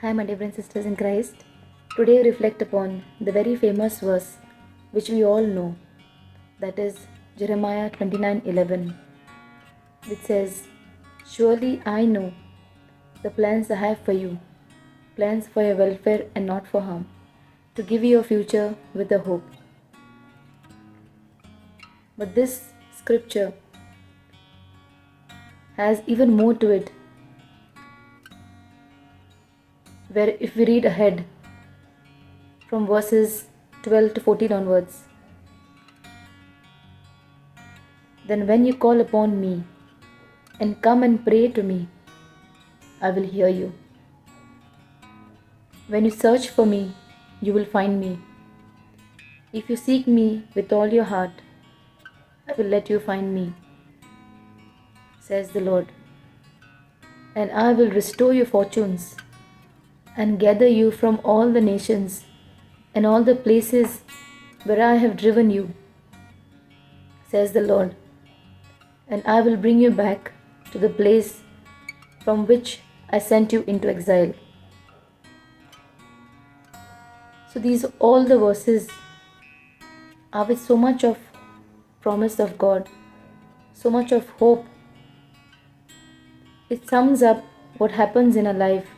Hi, my dear brothers and sisters in Christ. Today we reflect upon the very famous verse which we all know, that is Jeremiah 29:11, which says, "Surely I know the plans I have for you, plans for your welfare and not for harm, to give you a future with a hope." But this scripture has even more to it, where if we read ahead from verses 12 to 14 onwards, "Then when you call upon me and come and pray to me, I will hear you. When you search for me, you will find me. If you seek me with all your heart, I will let you find me, says the Lord. And I will restore your fortunes and gather you from all the nations and all the places where I have driven you, says the Lord. And I will bring you back to the place from which I sent you into exile." So these all the verses are with so much of promise of God, so much of hope. It sums up what happens in a life,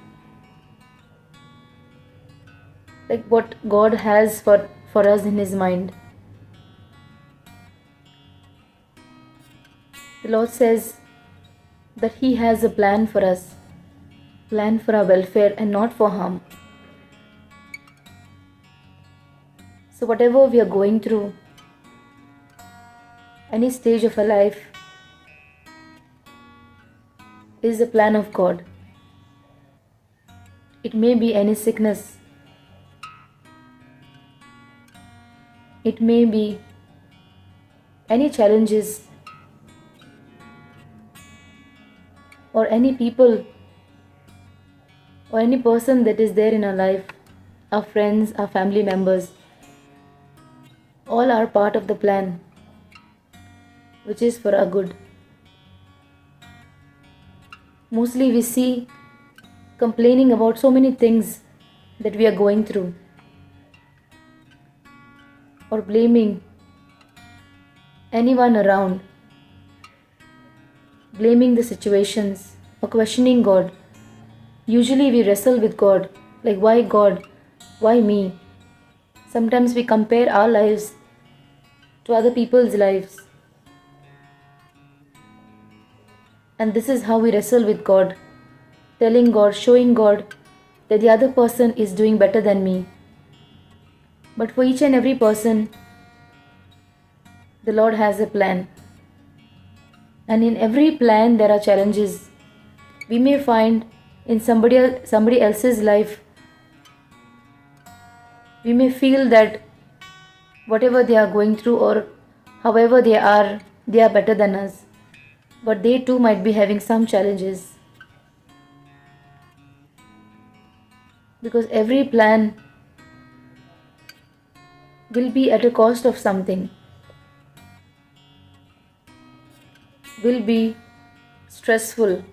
like what God has for us in His mind. The Lord says that He has a plan for us, plan for our welfare and not for harm. So whatever we are going through, any stage of our life, is the plan of God. It may be any sickness, it may be any challenges, or any people or any person that is there in our life, our friends, our family members, all are part of the plan, which is for our good. Mostly we see complaining about so many things that we are going through, or blaming anyone around, blaming the situations, or questioning God. Usually we wrestle with God, like, why God? Why me? Sometimes we compare our lives to other people's lives. And this is how we wrestle with God, telling God, showing God that the other person is doing better than me. But for each and every person, the Lord has a plan. And in every plan, there are challenges. We may find in somebody else's life, we may feel that whatever they are going through or however they are better than us. But they too might be having some challenges. Because every plan will be at a cost of something, will be stressful,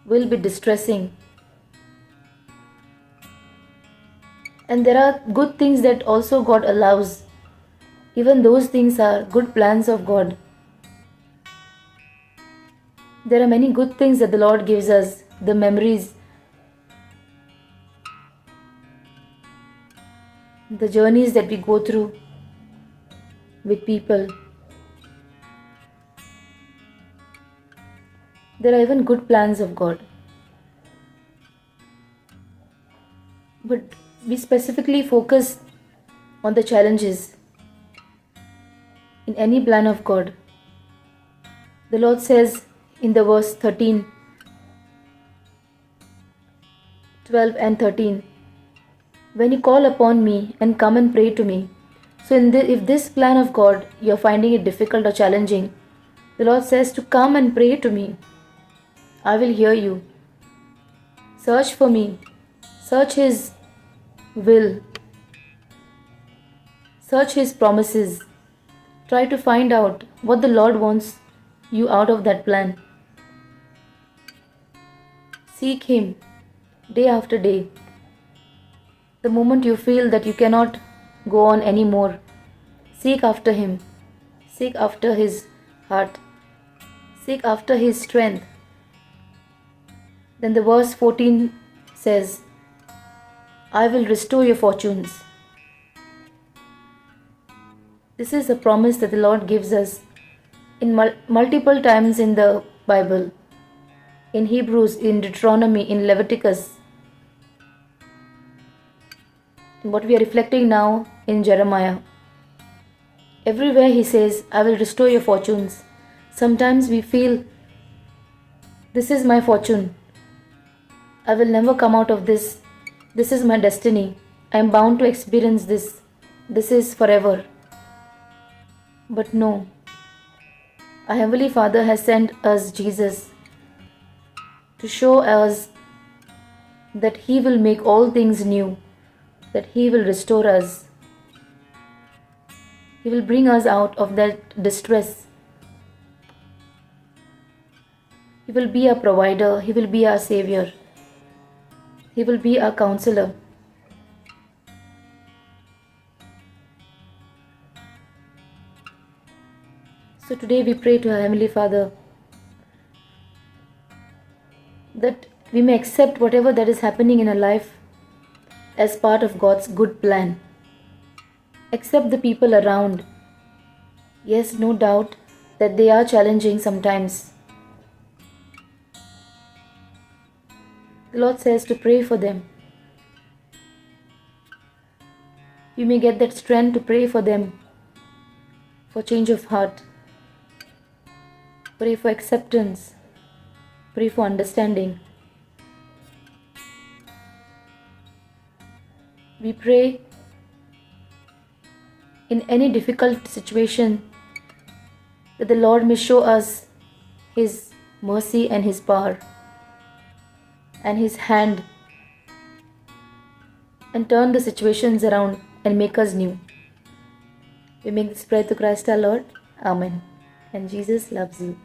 will be distressing. And there are good things that also God allows. Even those things are good plans of God. There are many good things that the Lord gives us, the memories, the journeys that we go through with people. There are even good plans of God. But we specifically focus on the challenges in any plan of God. The Lord says in the verse 13, 12 and 13, "When you call upon me and come and pray to me." So if this plan of God you're finding it difficult or challenging, the Lord says to come and pray to me. I will hear you. Search for me. Search His will. Search His promises. Try to find out what the Lord wants you out of that plan. Seek Him. day after day. The moment you feel that you cannot go on anymore, seek after Him, seek after His heart, seek after His strength. Then the verse 14 says, I will restore your fortunes. This is a promise that the Lord gives us in multiple times in the Bible, in Hebrews, in Deuteronomy, in Leviticus, and what we are reflecting now in Jeremiah. Everywhere He says, I will restore your fortunes. Sometimes we feel, this is my fortune. I will never come out of this. This is my destiny. I am bound to experience this. This is forever. But no. Our Heavenly Father has sent us Jesus to show us that He will make all things new, that He will restore us. He will bring us out of that distress. He will be our provider. He will be our Savior. He will be our counselor. So today we pray to our Heavenly Father that we may accept whatever that is happening in our life as part of God's good plan. Accept the people around. Yes, no doubt that they are challenging sometimes. The Lord says to pray for them. You may get that strength to pray for them, for change of heart. Pray for acceptance. Pray for understanding. We pray in any difficult situation that the Lord may show us His mercy and His power and His hand, and turn the situations around and make us new. We make this prayer to Christ our Lord. Amen. And Jesus loves you.